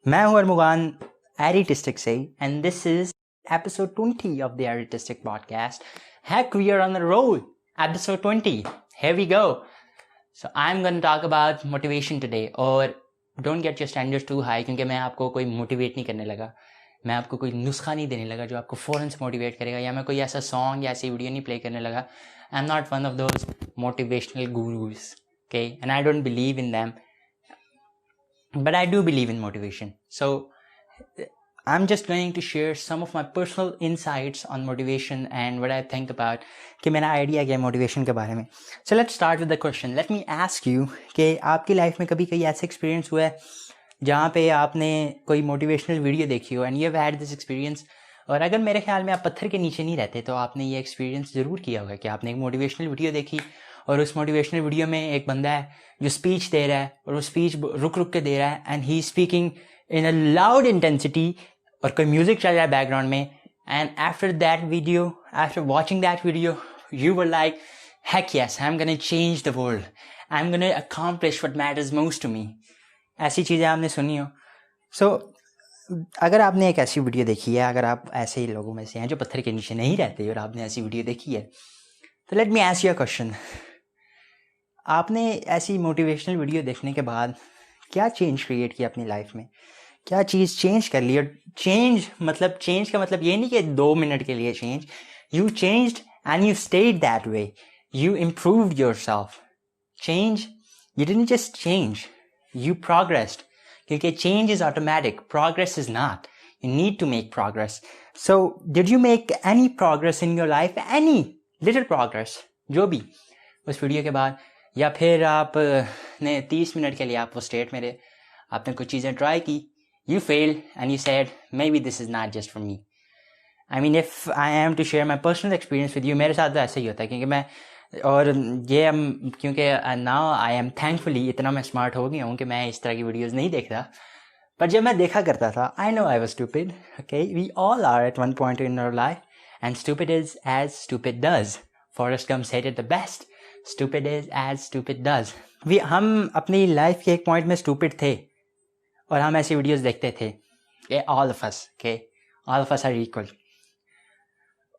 मैं हूं अरमुगान एरिटिस्टिक से and this is episode 20 of the Aritistic podcast. Heck, we are on the roll. Episode 20. Here we go. So I'm going to talk about motivation today. और don't get your standards too high क्योंकि मैं आपको कोई motivate नहीं करने लगा. मैं आपको कोई नुस्खा नहीं देने लगा जो आपको फ़ौरन से मोटिवेट करेगा, या मैं कोई ऐसा सॉन्ग या ऐसी वीडियो नहीं प्ले करने लगा. I am not one of those motivational gurus. Okay, and I don't believe in them. But I do believe in motivation. So I'm just going to share some of my personal insights on motivation and what I think about कि मेरा idea क्या है motivation के बारे में. So let's start with the question. Let me ask you कि आपकी life में कभी ऐसा एक्सपीरियंस हुआ है जहाँ पे आपने कोई मोटिवेशनल वीडियो देखी हो and you have had this experience. और अगर मेरे ख्याल में आप पत्थर के नीचे नहीं रहते तो आपने ये एक्सपीरियंस ज़रूर किया होगा कि आपने एक मोटिवेशनल वीडियो देखी और उस मोटिवेशनल वीडियो में एक बंदा है जो स्पीच दे रहा है और वो स्पीच रुक रुक के दे रहा है and he speaking in a loud intensity और कोई म्यूजिक चल रहा है बैकग्राउंड में. And after that video, after watching that video, you were like, heck yes, I'm gonna change the world. I'm gonna accomplish what matters most to me. ऐसी चीज़ें आपने सुनी हो. So अगर आपने एक ऐसी वीडियो देखी है, अगर आप ऐसे ही लोगों में से हैं जो पत्थर के नीचे नहीं रहते और आपने ऐसी वीडियो देखी है, तो let me ask you a question. आपने ऐसी मोटिवेशनल वीडियो देखने के बाद क्या चेंज क्रिएट किया अपनी लाइफ में? क्या चीज़ चेंज कर ली? और चेंज का मतलब ये नहीं कि 2 मिनट के लिए change. You changed and you stayed that way. You improved yourself. Change, you didn't just change, you progressed. क्योंकि change is automatic, progress is not. You need to make progress. So did you make any progress in your life? Any little progress, जो भी, उस video के बाद? या फिर आप ने 30 मिनट के लिए आप वो स्टेट में रहे, आपने कुछ चीज़ें ट्राई की, you failed and you said maybe this is not just for me. I mean if I am to share my personal experience with you, मेरे साथ तो ऐसा ही होता है क्योंकि मैं, और ये क्योंकि नाउ आई एम थैंकफुली इतना मैं स्मार्ट हो गया हूँ कि मैं इस तरह की वीडियोज़ नहीं देखता. पर जब मैं देखा करता था, I know I was stupid. Okay, we all are at one point in our life and stupid is as stupid does. Forrest Gump said it the best, stupid is as stupid does. हम अपनी life के एक point में stupid थे और हम ऐसी videos देखते थे. all of us are equal.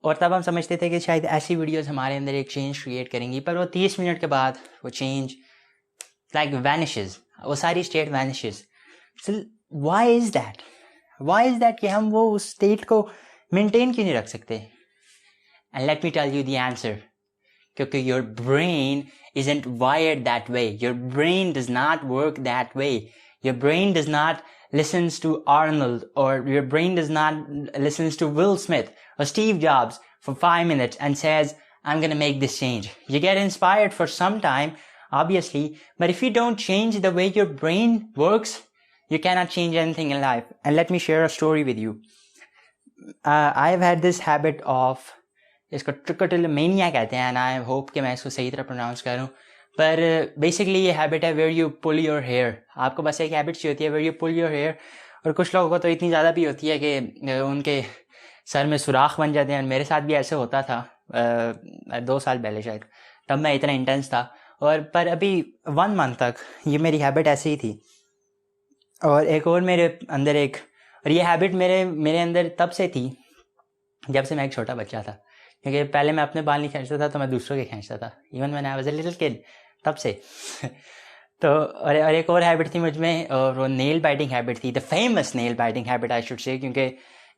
और तब हम समझते थे कि शायद ऐसी वीडियोस हमारे अंदर एक चेंज क्रिएट करेंगी. पर वो 30 मिनट के बाद वो चेंज लाइक वैनिशेस, वो सारी state vanishes. So why is that कि हम वो उस स्टेट को मेंटेन क्यों नहीं रख सकते? And let me tell you the answer. क्योंकि your brain isn't wired that way. Your brain does not work that way. Your brain does not listens to Arnold, or your brain does not listens to Will Smith or Steve Jobs for 5 minutes and says, I'm going to make this change. You get inspired for some time, obviously, but if you don't change the way your brain works, you cannot change anything in life. And let me share a story with you. I've had this habit of, इसको ट्रिकोटिलोमेनिया कहते हैं, and I hope कि मैं इसको सही तरह pronounce करूं. पर बेसिकली ये हैबिट है where you pull your hair. आपको बस एक हैबिट सी होती है where you pull your hair. और कुछ लोगों को तो इतनी ज़्यादा भी होती है कि उनके सर में सुराख बन जाते हैं. मेरे साथ भी ऐसे होता था 2 साल पहले शायद, तब मैं इतना इंटेंस था. और पर अभी 1 मंथ तक ये मेरी हैबिट ऐसे ही थी. और एक और मेरे अंदर और ये हैबिट मेरे अंदर तब से थी जब से मैं एक छोटा बच्चा था. क्योंकि पहले मैं अपने बाल नहीं खींचता था तो मैं दूसरों के खींचता था, even when I was a little kid, तब से. तो और एक और हैबिट थी मुझ में, और वो नेल बाइटिंग हैबिट थी. The famous nail biting habit I should say, क्योंकि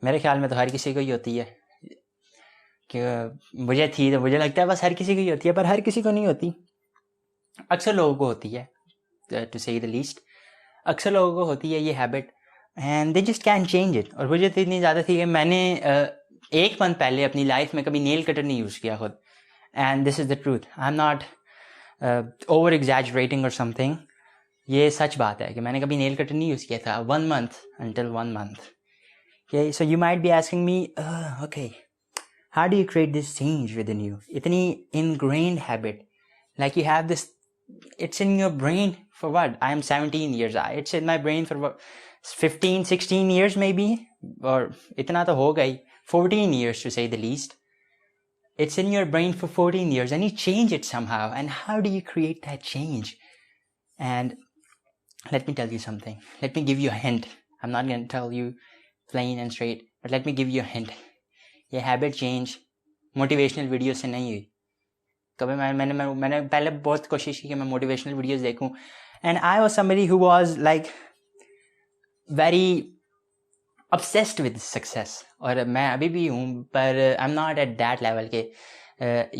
मेरे ख्याल में तो हर किसी को ही होती है. कि मुझे लगता है बस हर किसी को ही होती है, पर हर किसी को नहीं होती. अक्सर लोगों को होती है, टू से द लीस्ट. अक्सर लोगों को होती है ये habit and they just can change it. और मुझे तो इतनी ज़्यादा थी कि मैंने 1 मंथ पहले अपनी लाइफ में कभी नेल कटर नहीं यूज़ किया खुद. And this is the truth. I am not over exaggerating और समथिंग. ये सच बात है कि मैंने कभी नेल कटर नहीं यूज़ किया था. 1 month, until 1 month. Okay, so you might be asking me, okay, how do you create this change within you? इतनी ingrained habit, like you have this, it's in your brain for what? I am 17 years. It's in my brain for what? 15, 16 years maybe, और इतना तो हो गई. 14 years to say the least. It's in your brain for 14 years and you change it somehow. And how do you create that change? And let me tell you something. Let me give you a hint. I'm not going to tell you plain and straight, but let me give you a hint. ये habit change motivational video से नहीं हुई. कभी मैंने पहले बहुत कोशिश की कि मैं मोटिवेशनल वीडियोस देखूं, and I was somebody who was like very obsessed with success. और मैं अभी भी हूँ, पर I am not at that level के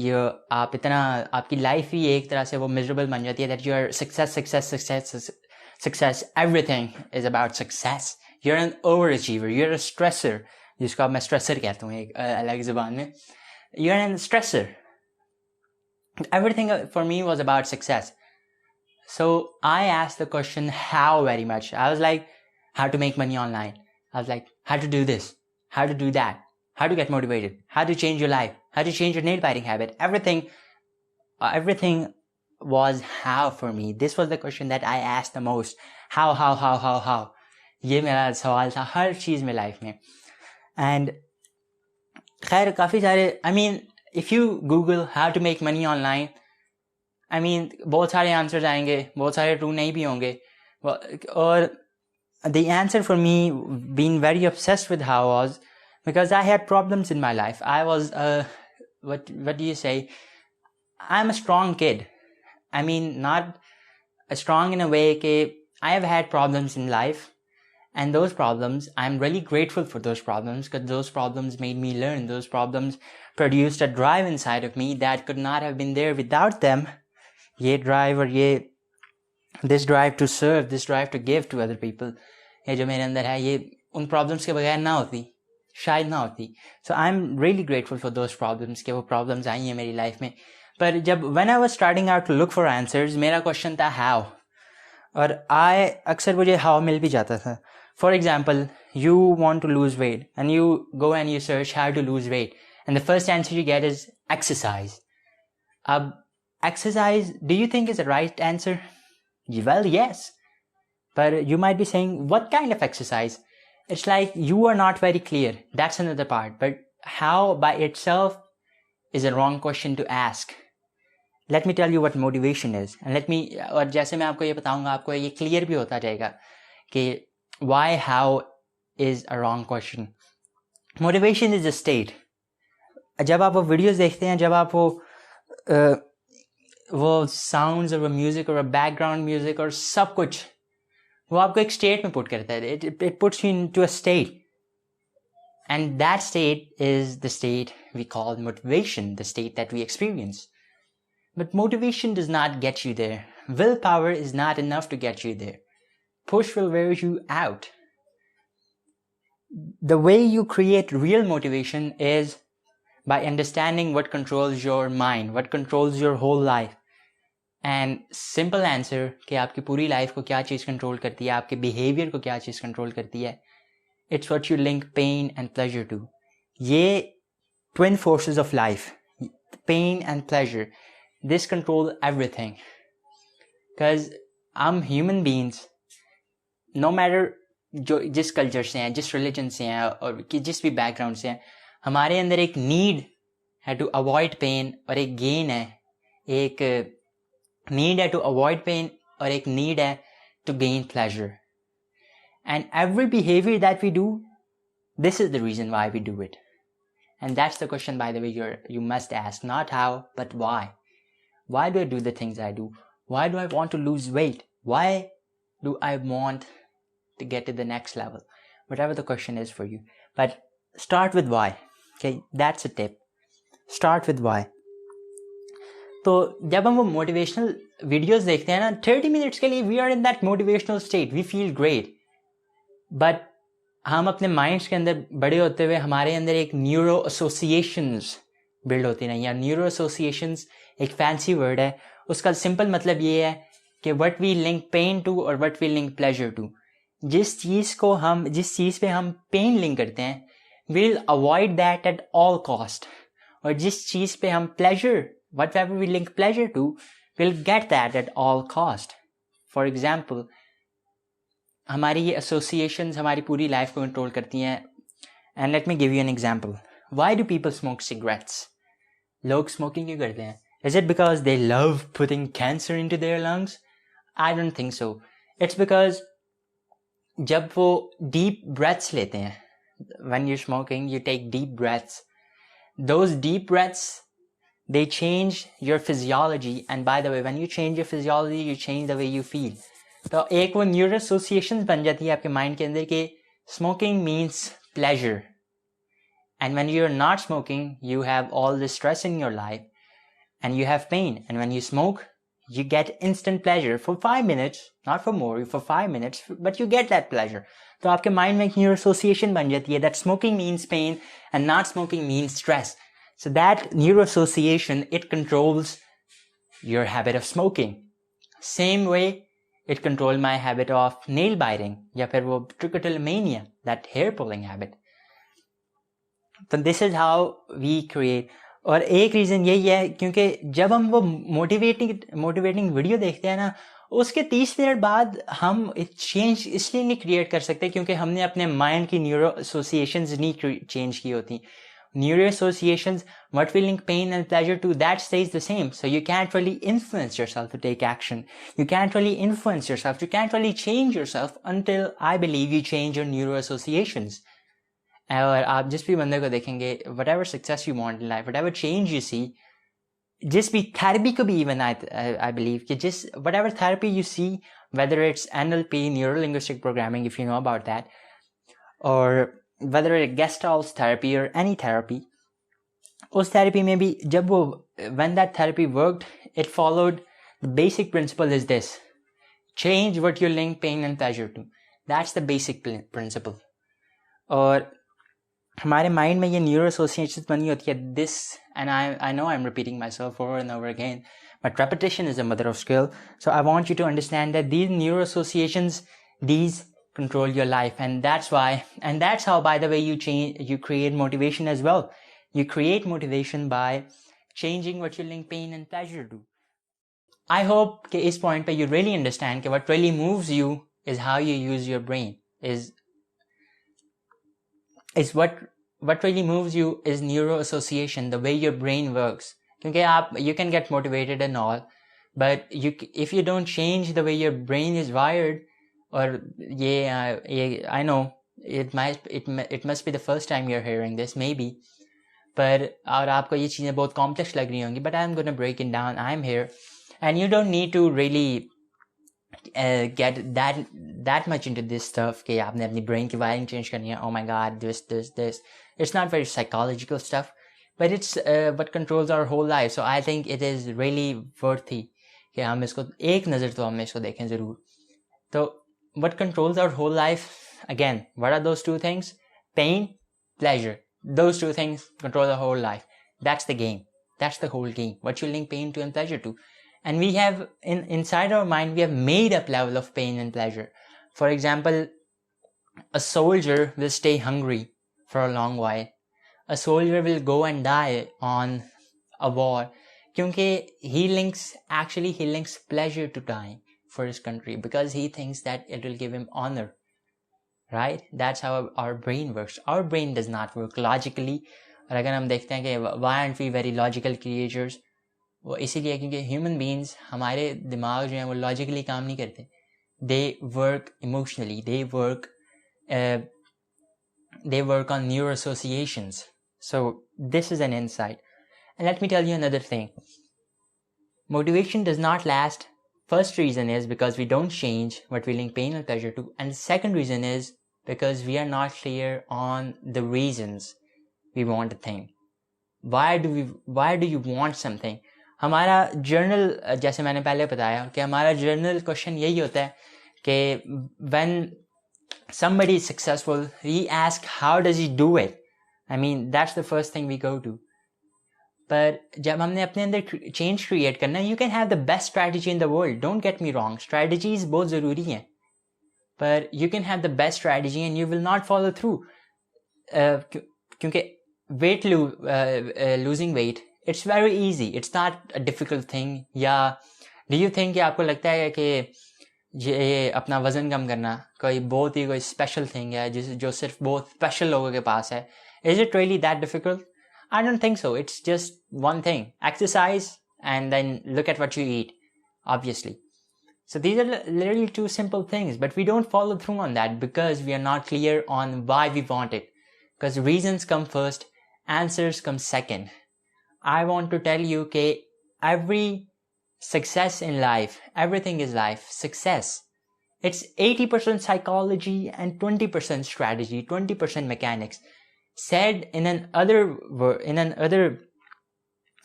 ये आप इतना आपकी लाइफ ही एक तरह से वो मिजरेबल बन जाती है that you are success everything is about success. You are an over achiever, you are a stressor, जिसको अब मैं स्ट्रेसर कहता हूँ एक अलग ज़बान में. You are an stressor. Everything for me was about success. So I asked the question how very much. I was like, how to make money online. I was like, how to do this, how to do that, how to get motivated, how to change your life, how to change your nail biting habit. Everything was how for me. This was the question that I asked the most. How. ये मेरा सवाल था हर चीज़ में life में. And खैर काफ़ी सारे, I mean, if you Google how to make money online, I mean, बहुत सारे answers आएंगे, बहुत सारे true नहीं भी होंगे. और the answer for me being very obsessed with how was because I had problems in my life. I was what do you say? I'm a strong kid. I mean, not strong in a way that I have had problems in life. And those problems, I'm really grateful for those problems because those problems made me learn. Those problems produced a drive inside of me that could not have been there without them. This drive to serve, this drive to give to other people, ये जो मेरे अंदर है, ये उन problems के बगैर ना होती, शायद ना होती. So I'm really grateful for those problems कि वो problems आई हैं मेरी life में. पर जब when I was starting out to look for answers, मेरा question था how. और अक्सर मुझे how मिल भी जाता था. For example, you want to lose weight and you go and you search how to lose weight, and the first answer you get is exercise. Exercise, do you think is the right answer? Well, yes. But you might be saying, what kind of exercise? It's like you are not very clear. That's another part. But how by itself is a wrong question to ask. Let me tell you what motivation is. And और जैसे मैं आपको ये बताऊंगा, आपको ये clear भी होता जाएगा कि why, how is a wrong question. Motivation is a state. जब आप वो वीडियोस देखते हैं, जब आप वो साउंड्स और वो म्यूजिक और बैकग्राउंड म्यूजिक और सब कुछ वो आपको एक स्टेट में पुट करता है. It puts you into a state. And that state is the state we call motivation, the state that we experience. But motivation does not get you there. Willpower is not enough to get you there. Push will wear you out. The way you create real motivation is by understanding what controls your mind, what controls your whole life. And simple answer कि आपकी पूरी life को क्या चीज़ control करती है, आपके behaviour को क्या चीज़ कंट्रोल करती है. It's what you link pain and pleasure to. ये twin forces of life, pain and pleasure. This control everything. Because I'm human beings. No matter जो जिस कल्चर से हैं, जिस रिलीजन से हैं और कि जिस भी बैकग्राउंड से हैं, हमारे अंदर एक नीड है टू अवॉइड पेन और एक गेन है, एक नीड है टू अवॉइड पेन और एक नीड है to gain pleasure. And every behavior that we do, this is the reason why we do it. And that's the question, by the way, you must ask. Not how, but why. Why do I do the things I do? Why do I want to lose weight? Why do I want to get to the next level? Whatever the question is for you. But start with why. Okay, that's a tip. Start with why. तो जब हम वो motivational videos देखते हैं ना, 30 minutes के लिए we are in that motivational state. We feel great. But हम अपने माइंड्स के अंदर बड़े होते हुए हमारे अंदर एक न्यूरो एसोसिएशंस बिल्ड होती नहीं है. न्यूरो एसोसिएशंस एक फैंसी वर्ड है. उसका सिंपल मतलब ये है कि what we link pain to और what we link pleasure to. जिस चीज़ पे हम पेन लिंक करते हैं, we'll avoid that at all cost. और जिस चीज़ पे हम pleasure, whatever we link pleasure to, we'll get that at all cost. For example, हमारी ये associations हमारी पूरी लाइफ को कंट्रोल करती हैं. And let me give you an example. Why do people smoke cigarettes? लोग स्मोकिंग क्यों करते हैं? Is it because they love putting cancer into their lungs? I don't think so. It's because जब वो deep breaths लेते हैं, when you're smoking, you take deep breaths. Those deep breaths, they change your physiology. And by the way, when you change your physiology, you change the way you feel. तो एक वो neuro association बन जाती है आपके mind के अंदर कि smoking means pleasure. And when you're not smoking, you have all the stress in your life and you have pain. And when you smoke, you get instant pleasure for 5 minutes, not for more, for 5 minutes, but you get that pleasure. तो आपके mind में एक neuro association बन जाती है that smoking means pain and not smoking means stress. So that neuro association, it controls your habit of smoking. Same way, it controlled my habit of nail biting या फिर वो trichotillomania, that hair pulling habit. So this is how we create. और एक reason यही है क्योंकि जब हम वो मोटिवेटिंग वीडियो देखते हैं ना, उसके 30 मिनट बाद हम चेंज इसलिए नहीं क्रिएट कर सकते क्योंकि हमने अपने माइंड की न्यूरो एसोसिएशंस नहीं चेंज की होती. Neuro associations, what we link pain and pleasure to, that stays the same. So you can't really influence yourself to take action. You can't really influence yourself. You can't really change yourself until, I believe, you change your neuro associations. और आप जिस भी बंदे को देखेंगे, whatever success you want in life, whatever change you see, जिस भी therapy को भी even I believe कि whatever therapy you see, whether it's NLP, neuro-linguistic programming, if you know about that, or whether it's Gestalt therapy or any therapy, उस therapy में भी जब वो when that therapy worked, it followed the basic principle is this: change what you link pain and pleasure to. That's the basic principle. और हमारे mind में ये neuro association बनी होती है this, and I know I'm repeating myself over and over again, but repetition is the mother of skill. So I want you to understand that these neuro associations, these control your life, and that's why, and that's how, by the way, you create motivation as well. You create motivation by changing what you link pain and pleasure to. I hope कि इस point पे you really understand कि what really moves you is how you use your brain. Is what really moves you is neuro association, the way your brain works. क्योंकि you can get motivated and all, but if you don't change the way your brain is wired, or I know it must be the first time you're hearing this, maybe, but और आपको ये चीजें बहुत complex लग रही होंगी, but I'm gonna break it down. I'm here, and you don't need to really get that much into this stuff कि आपने अपनी brain की wiring change करनी है. Oh my God, this. It's not very psychological stuff, but it's what controls our whole life. So I think it is really worthy कि हम इसको एक नज़र तो हम इसको देखें ज़रूर. तो what controls our whole life? Again, what are those two things? Pain, pleasure. Those two things control the whole life. That's the game. That's the whole game. What you link pain to and pleasure to. And we have, inside our mind, we have made up level of pain and pleasure. For example, a soldier will stay hungry for a long while. A soldier will go and die on a war. Because he links pleasure to dying for his country because he thinks that it will give him honor, right? That's how our brain works. Our brain does not work logically. और अगर हम देखते हैं कि why aren't we very logical creatures, वो इसीलिए क्योंकि human beings, हमारे दिमाग जो हैं वो logically काम नहीं करते. They work emotionally. They work on neuro associations. So this is an insight. And let me tell you another thing. Motivation does not last. First reason is because we don't change what we link pain and pleasure to. And the second reason is because we are not clear on the reasons we want a thing. Why do you want something? हमारा journal, जैसे मैंने पहले बताया कि हमारा journal question यही होता है कि when somebody is successful, we ask how does he do it? I mean, that's the first thing we go to. But जब हमने अपने अंदर change create करना है, you can have the best strategy in the world. Don't get me wrong. Strategies बहुत ज़रूरी हैं. But you can have the best strategy and you will not follow through. क्योंकि losing weight, it's very easy. It's not a difficult thing. या do you think कि आपको लगता है कि ये अपना वजन कम करना कोई बहुत ही कोई special thing है जो सिर्फ बहुत special लोगों के पास है? Is it really that difficult? I don't think so. It's just one thing. Exercise and then look at what you eat, obviously. So these are literally two simple things, but we don't follow through on that because we are not clear on why we want it. Because reasons come first, answers come second. I want to tell you that every success in life, everything is life, success. It's 80% psychology and 20% strategy, 20% mechanics. Said in another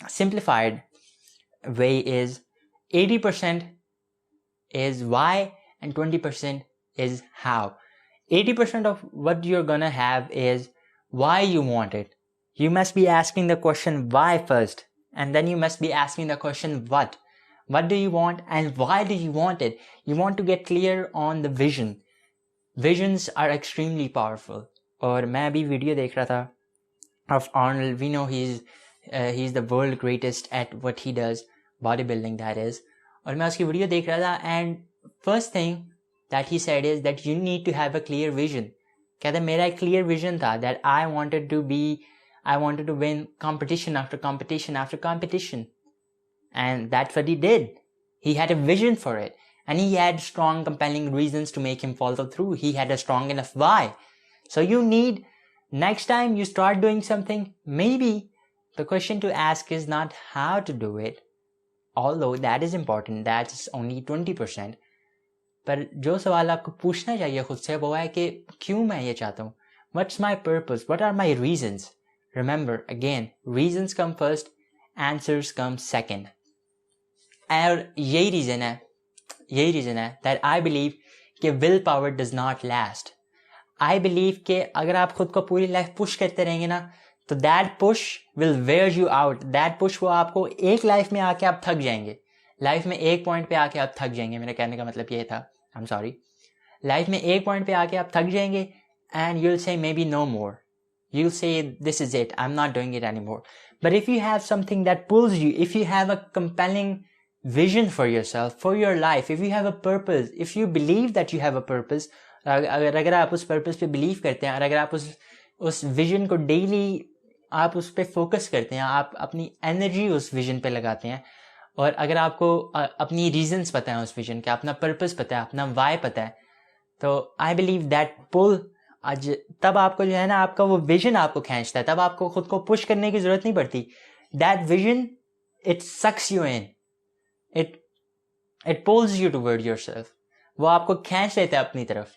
simplified way is 80% is why and 20% is how. 80% of what you're gonna have is why you want it. You must be asking the question why first, and then you must be asking the question what. What do you want and why do you want it? You want to get clear on the vision. Visions are extremely powerful. और मैं अभी video देख रहा था of Arnold. We know he's the world greatest at what he does, bodybuilding that is. और मैं उसकी video देख रहा था and first thing that he said is that you need to have a clear vision. कहता मेरा एक clear vision था that I wanted to win competition after competition after competition. And that's what he did. He had a vision for it. And he had strong, compelling reasons to make him follow through. He had a strong enough why. So you need, next time you start doing something, maybe the question to ask is not how to do it. Although that is important, that's only 20%. पर जो सवाल आपको पूछना चाहिए खुद से वो है कि क्यों मैं ये चाहता हूँ? What's my purpose? What are my reasons? Remember, again, reasons come first, answers come second. और यही रीज़न है that I believe कि will power does not last. I believe कि अगर आप खुद को पूरी लाइफ पुश करते रहेंगे ना तो that push will wear you out. That push वो आपको एक लाइफ में आके आप थक जाएंगे. लाइफ में एक पॉइंट पे आके आप थक जाएंगे. मेरे कहने का मतलब ये था. I'm sorry. लाइफ में एक पॉइंट पे आके आप थक जाएंगे and you'll say maybe no more. You'll say this is it. I'm not doing it anymore. But if you have something that pulls you, if you have a compelling vision for yourself, for your life, if you have a purpose, if you believe that you have a purpose, अगर आप उस purpose पे believe करते हैं और अगर आप उस vision को daily आप उस पे focus करते हैं, आप अपनी energy उस vision पे लगाते हैं और अगर आपको अपनी reasons पता है उस vision के, अपना purpose पता है, अपना why पता है, तो I believe that pull आज तब आपको जो है ना आपका वो vision आपको खींचता है, तब आपको खुद को push करने की जरूरत नहीं पड़ती. That vision, it sucks you in. It pulls you toward yourself. वो आपको खींच लेता है अपनी तरफ.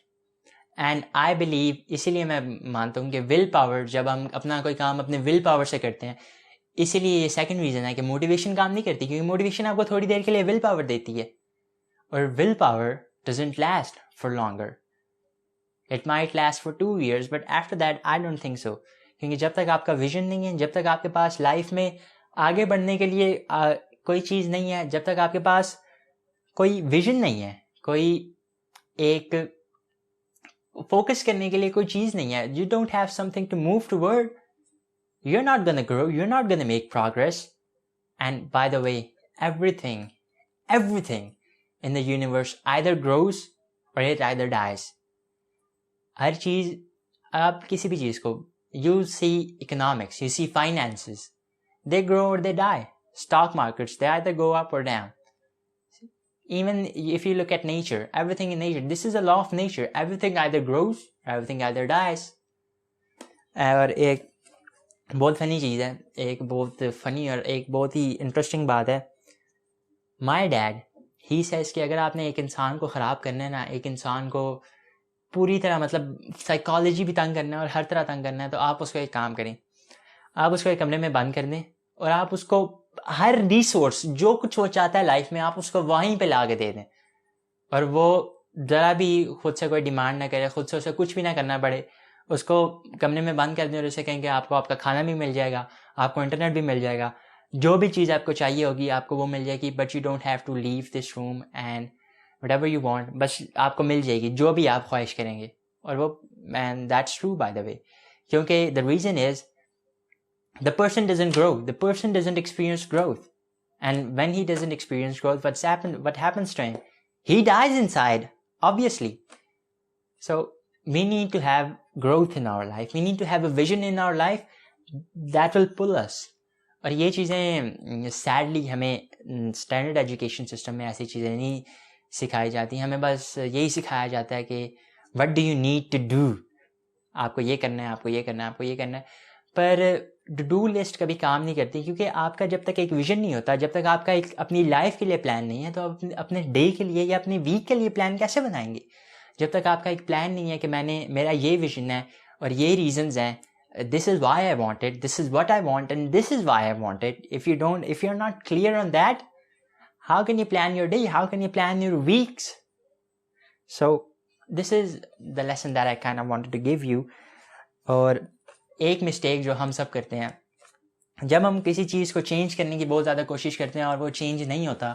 And I believe, इसीलिए मैं मानता हूँ कि will power, जब हम अपना कोई काम अपने will power से करते हैं, इसीलिए ये second reason है कि motivation काम नहीं करती, क्योंकि motivation आपको थोड़ी देर के लिए will power देती है और will power doesn't last for longer. It might last for 2 years, but after that I don't think so. क्योंकि जब तक आपका vision नहीं है, जब तक आपके पास life में आगे बढ़ने के लिए कोई चीज़ नहीं है, जब तक आपके पास कोई विजन नहीं है, कोई एक फोकस करने के लिए कोई चीज़ नहीं है, you don't have something to move toward, you're not gonna grow, you're not gonna make progress. And by the way, everything in the universe either grows or it either dies. हर चीज़, आप किसी भी चीज़ को, you see economics, you see finances, they grow or they die. Stock markets, they either go up or down. Even if you look at nature, everything in nature, this is a law of nature. Everything either grows or everything either dies. और एक बहुत funny चीज़ है, एक बहुत funny और एक बहुत ही interesting बात है. My dad, he says कि अगर आपने एक इंसान को ख़राब करना है ना, एक इंसान को पूरी तरह मतलब साइकोलॉजी भी तंग करना है और हर तरह तंग करना है, तो आप उसको एक काम करें, आप उसको एक कमरे में बंद कर दें और आप उसको हर रिसोर्स, जो कुछ वो चाहता है लाइफ में, आप उसको वहीं पे ला के दे दें और वो ज़रा भी खुद से कोई डिमांड ना करे, खुद से उसे कुछ भी ना करना पड़े. उसको कमरे में बंद कर दें और उसे कहेंगे आपको आपका खाना भी मिल जाएगा, आपको इंटरनेट भी मिल जाएगा, जो भी चीज़ आपको चाहिए होगी आपको वो मिल जाएगी, but you don't have to leave this room and whatever you want, बस आपको मिल जाएगी जो भी आप ख्वाहिश करेंगे. और वो, and that's true by the way, क्योंकि the reason is the person doesn't grow, the person doesn't experience growth, and when he doesn't experience growth, what happens to him? He dies inside, obviously. So we need to have growth in our life, we need to have a vision in our life that will pull us. और ये चीज़ें sadly हमें standard education system में ऐसी चीज़ें नहीं सिखाई जाती हैं, हमें बस यही सिखाया जाता है कि what do you need to do, आपको ये करना है, आपको ये करना है, आपको ये करना है। पर टू डू लिस्ट कभी काम नहीं करती, क्योंकि आपका जब तक एक विजन नहीं होता, जब तक आपका एक अपनी लाइफ के लिए प्लान नहीं है, तो आप अपने डे के लिए या अपने वीक के लिए प्लान कैसे बनाएंगे? जब तक आपका एक प्लान नहीं है कि मेरा ये विजन है और ये रीजंस हैं, this is why I want it, this is what I want, and this is why I want it. If you're not clear on that, how can you plan your day? How can you plan your weeks? So this is the lesson that I kind of wanted to give you. और एक mistake जो हम सब करते हैं, जब हम किसी चीज़ को चेंज करने की बहुत ज़्यादा कोशिश करते हैं और वो चेंज नहीं होता,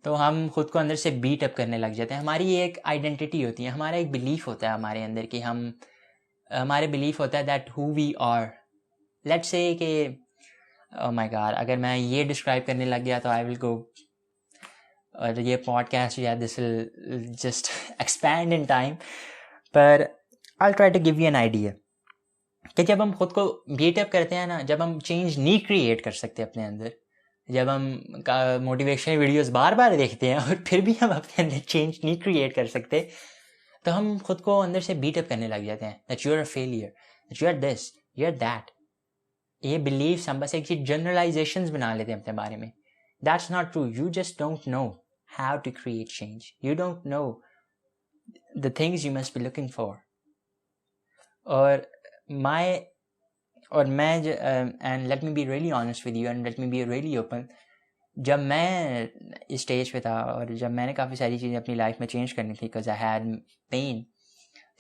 तो हम खुद को अंदर से बीट अप करने लग जाते हैं। हमारी एक आइडेंटिटी होती है, हमारा एक बिलीफ होता है हमारे अंदर कि हमारे बिलीफ होता है that who we are. Let's say कि ओह माय गॉड, अगर मैं ये डिस्क्राइब करने लग गया तो आई विल गो, और ये पॉडकास्ट या this will just expand in time, पर I try to give you an idea कि जब हम खुद को बीट अप करते हैं ना, जब हम चेंज नहीं क्रिएट कर सकते अपने अंदर, जब हम मोटिवेशनल वीडियोस बार बार देखते हैं और फिर भी हम अपने अंदर चेंज नहीं क्रिएट कर सकते, तो हम खुद को अंदर से बीट अप करने लग जाते हैं that you are a failure, that you are this, you are that. ये बिलीव्स हम बस एक जनरलाइजेशंस बना लेते हैं अपने बारे में। That's not true. You just don't know how to create change, you don't know the things you must be looking for. और मैं and let me be really honest with you and let me be really open, जब मैं इस stage पे था और जब मैंने काफ़ी सारी चीज़ें अपनी लाइफ में चेंज करनी थी, because I had pain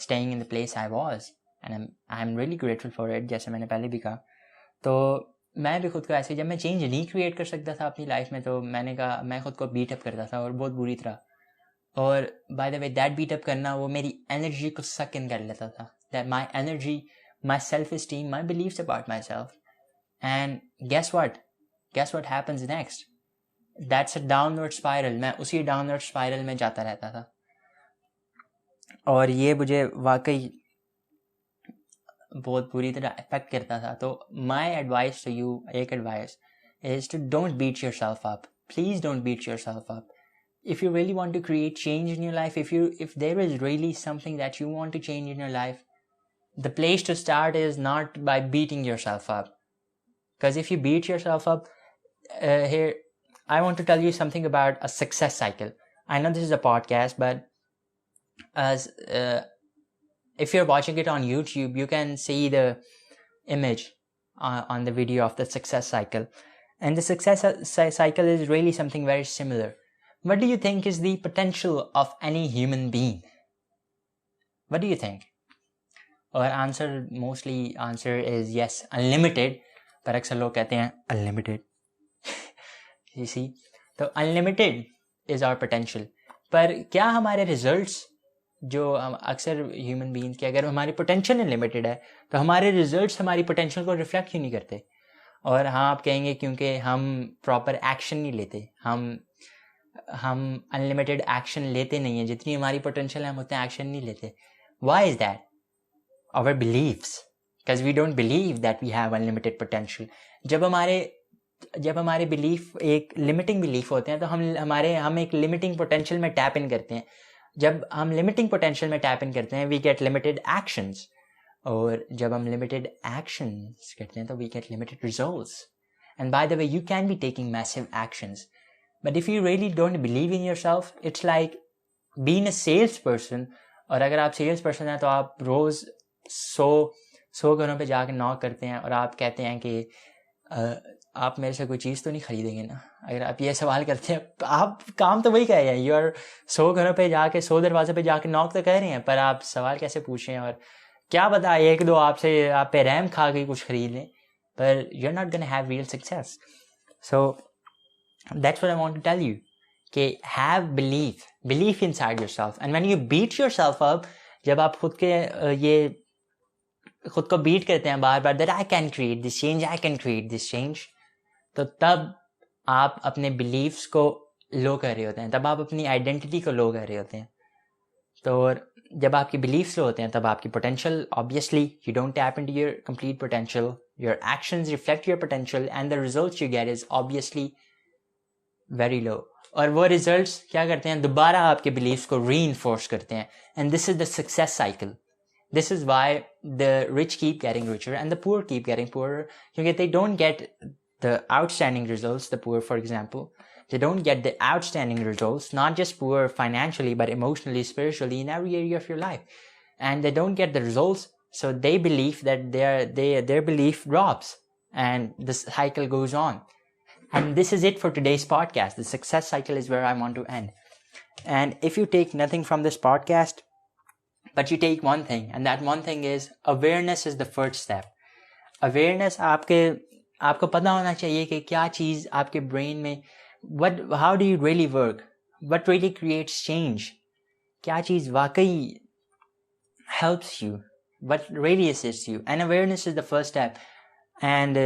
staying in the place I was and I am really grateful for it, जैसे मैंने पहले भी कहा। तो मैं भी खुद को ऐसे, जब मैं चेंज नहीं क्रिएट कर सकता था अपनी लाइफ में, तो मैंने कहा मैं खुद को बीट अप करता था और बहुत बुरी तरह। और by the way that beat up करना वो मेरी एनर्जी को सक इन कर लेता था, that my energy, my self esteem, my beliefs about myself. And guess what happens next? That's a downward spiral. मैं उसी डाउनवर्ड स्पाइरल में जाता रहता था और ये मुझे वाकई बहुत बुरी तरह अफेक्ट करता था। तो माई एडवाइस टू यू, एक advice is to don't beat yourself up, please don't beat yourself up. If you really want to create change in your life, if there is really something that you want to change in your life, the place to start is not by beating yourself up. Because if you beat yourself up, here I want to tell you something about a success cycle. I know this is a podcast, but as if you're watching it on YouTube, you can see the image on the video of the success cycle, and the success cycle is really something very similar. What do you think is the potential of any human being? What do you think? Or mostly answer is yes, unlimited. पर अक्सर लोग कहते हैं unlimited. You see? तो unlimited is our potential. पर क्या हमारे results, जो अक्सर human beings के, अगर हमारी potential unlimited है, तो हमारे results हमारी potential को reflect क्यों नहीं करते? और हाँ, आप कहेंगे क्योंकि हम proper action नहीं लेते, हम अनलिमिटेड एक्शन लेते नहीं हैं, जितनी हमारी पोटेंशियल है हम उतने एक्शन नहीं लेते। Why is that? Our beliefs, because we don't believe that we have unlimited potential. जब हमारे बिलीफ एक लिमिटिंग बिलीफ होते हैं, तो हम एक लिमिटिंग पोटेंशियल में टैप इन करते हैं। जब हम लिमिटिंग पोटेंशियल में टैप इन करते हैं, वी गेट लिमिटेड एक्शंस, और जब हम लिमिटेड एक्शंस करते हैं तो we get limited results. And by the way, you can be taking massive actions, but if you really don't believe in yourself, it's like being a salesperson. और अगर आप sales person हैं तो आप रोज़ 100 घरों पे जाके नॉक करते हैं और आप कहते हैं कि आप मेरे से कोई चीज़ तो नहीं खरीदेंगे ना। अगर आप ये सवाल करते हैं, आप काम तो वही कह रहे हैं, यू आर 100 घरों पे जाके 100 दरवाजे पे जाके नॉक तो कह रहे हैं, पर आप सवाल कैसे पूछ रहे हैं? और क्या पता एक दो आप पे रैम खा के कुछ खरीद लें, पर you are not gonna have real success. So that's what I want to tell you, कि have belief inside yourself, and when you beat yourself up, जब आप खुद को बीट करते हैं बार बार, that I can create this change, तो तब आप अपने beliefs को लो कर रहे होते हैं, तब आप अपनी आइडेंटिटी को लो कर रहे होते हैं। तो जब आपकी beliefs लो होते हैं, तब आपकी potential, obviously you don't tap into your complete potential, your actions reflect your potential, and the results you get is obviously very low. और वो रिजल्ट्स क्या करते हैं, दोबारा आपके बिलीव्स को रीइंफोर्स करते हैं. And this is the success cycle. This is why the rich keep getting richer and the poor keep getting poorer, क्योंकि they don't get the outstanding results. The poor, for example, they don't get the outstanding results, not just poor financially but emotionally, spiritually, in every area of your life. And they don't get the results, so they believe that their belief drops and the cycle goes on. And this is it for today's podcast. The success cycle is where I want to end. And if you take nothing from this podcast, but you take one thing, and that one thing is awareness is the first step. Awareness, आपको पता होना चाहिए कि क्या चीज़ आपके brain में, how do you really work, what really creates change, क्या चीज़ वाकई helps you, what really assists you. And awareness is the first step. And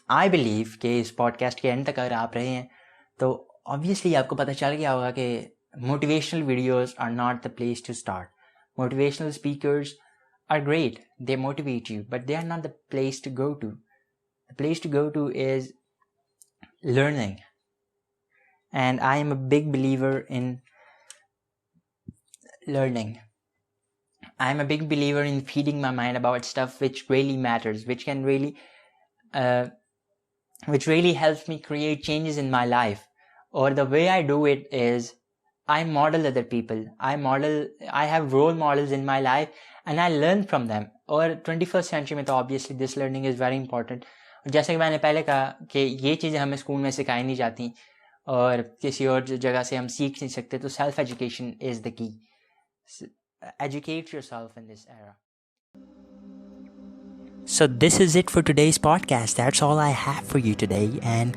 I believe कि इस podcast के end तक अगर आप रहे हैं तो obviously आपको पता चल गया होगा कि motivational videos are not the place to start. Motivational speakers are great, they motivate you, but they are not the place to go to. The place to go to is learning. And I am a big believer in learning. I am a big believer in feeding my mind about stuff which really matters, which can really which really helps me create changes in my life. Or the way I do it is I model other people. I have role models in my life and I learn from them. और 21st century में तो obviously this learning is very important. जैसे कि मैंने पहले कहा कि ये चीज़ें हमें स्कूल में सिखाई नहीं जाती और किसी और जगह से हम सीख नहीं सकते, तो self education is the key. Educate yourself in this era. So this is it for today's podcast. That's all I have for you today. And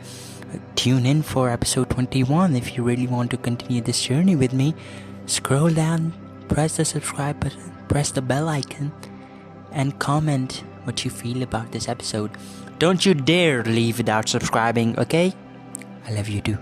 tune in for episode 21 if you really want to continue this journey with me. Scroll down, press the subscribe button, press the bell icon, and comment what you feel about this episode. Don't you dare leave without subscribing, okay? I love you too.